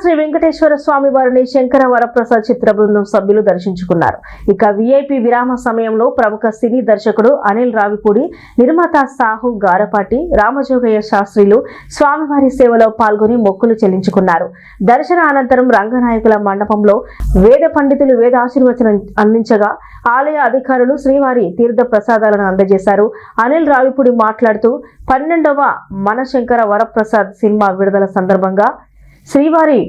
శ్రీ వెంకటేశ్వర స్వామి వారిని శంకర వరప్రసాద్ చిత్ర బృందం సభ్యులు దర్శించుకున్నారు. ఇక విఐపి విరామ సమయంలో ప్రముఖ సినీ దర్శకుడు అనిల్ రావిపూడి, నిర్మాత సాహు గారపాటి, రామజోగయ్య శాస్త్రిలు స్వామివారి సేవలో పాల్గొని మొక్కులు చెల్లించుకున్నారు. దర్శన అనంతరం రంగనాయకుల మండపంలో వేద పండితులు వేదాశీర్వచనం అందించగా ఆలయ అధికారులు శ్రీవారి తీర్థ ప్రసాదాలను అందజేశారు. అనిల్ రావిపూడి మాట్లాడుతూ 12వ మన శంకర వరప్రసాద్ సినిమా విడుదల సందర్భంగా శ్రీవారి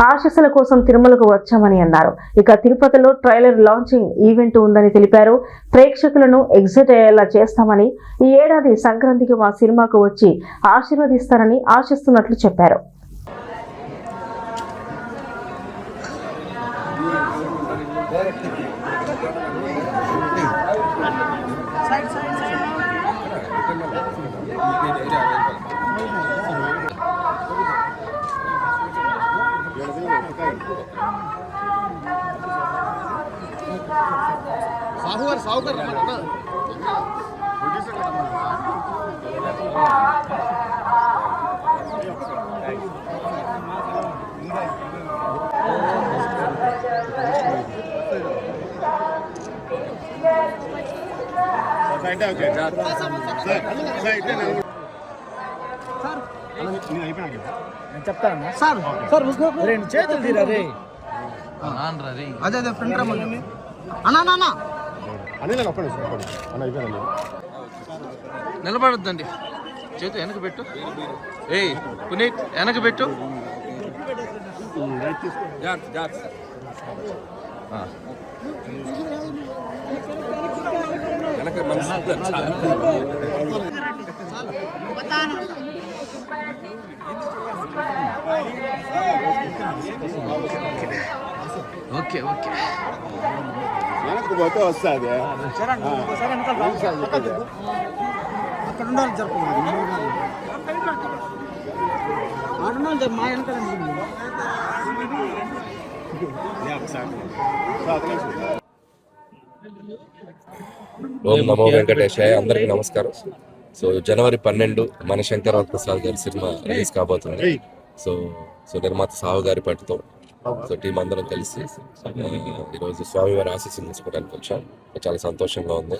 ఆశీస్సుల కోసం తిరుమలకు వచ్చామని అన్నారు. ఇక తిరుపతిలో ట్రైలర్ లాంచింగ్ ఈవెంట్ ఉందని తెలిపారు. ప్రేక్షకులను ఎగ్జైట్ అయ్యేలా చేస్తామని, ఈ ఏడాది సంక్రాంతికి మా సినిమాకు వచ్చి ఆశీర్వదిస్తారని ఆశిస్తున్నట్లు చెప్పారు. साहूकर చెప్తాను సార్ సార్ రెండు చేతులు తీరా రే అదే అదే ఫ్రంట్ రమ్మని అన్నా నిలబడద్దండి, చేతు వెనక పెట్టు. ఏయ్ పునీత్ వెనక పెట్టు. ఓకే ఓకే పోతే వస్తుంది అక్కడ ఉండాలి జరుపుకోవాలి మా వెనక ఓం నమో వెంకటేశాయ. అందరికీ నమస్కారం. సో జనవరి 12 మన శంకర వరప్రసాద్ గారి సినిమా రిలీజ్ కాబోతుంది. సో నిర్మాత సాహు గారి పట్టుతో టీం అందరం కలిసి ఈరోజు స్వామివారి ఆశీస్సులు తీసుకోవడానికి వచ్చాం. చాలా సంతోషంగా ఉంది.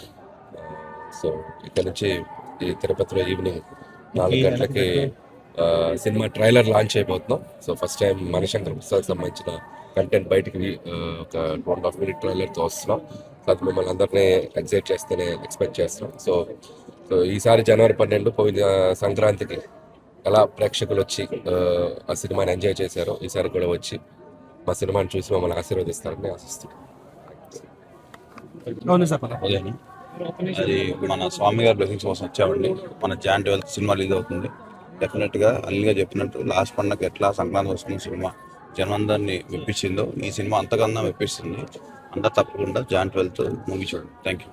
సో ఇక్కడ నుంచి ఈ తిరుపతిలో ఈవినింగ్ 4 గంటలకి సినిమా ట్రైలర్ లాంచ్ అయిపోతున్నాం. సో ఫస్ట్ టైం మనశంకర ప్రసాద్ సంబంధించిన కంటెంట్ బయటికి ఒక 2.5 minute ట్రైలర్తో వస్తున్నాం. సో అది మిమ్మల్ని అందరినీ ఎగ్జైట్ చేస్తేనే ఎక్స్పెక్ట్ చేస్తున్నాం. సో ఈసారి జనవరి 12 పోయిన సంక్రాంతికి ఎలా ప్రేక్షకులు వచ్చి ఆ సినిమాని ఎంజాయ్ చేశారో ఈసారి కూడా వచ్చి మా సినిమాని చూసి మమ్మల్ని ఆశీర్వదిస్తారని ఆశిస్తున్నాం. అది మన స్వామి గారి బ్లెస్సింగ్స్ కోసం వచ్చామండి. మన Jan 12 సినిమా రిలీజ్ అవుతుంది. డెఫినెట్గా అల్లిగా చెప్పినట్టు లాస్ట్ పండుగ ఎట్లా సంక్రాంతి వస్తున్న సినిమా జనందరినీ మెప్పించిందో ఈ సినిమా అంతకన్నా మెప్పిస్తుంది. అంతా తప్పకుండా Jan 12 మూవీ చూడండి. Thank you.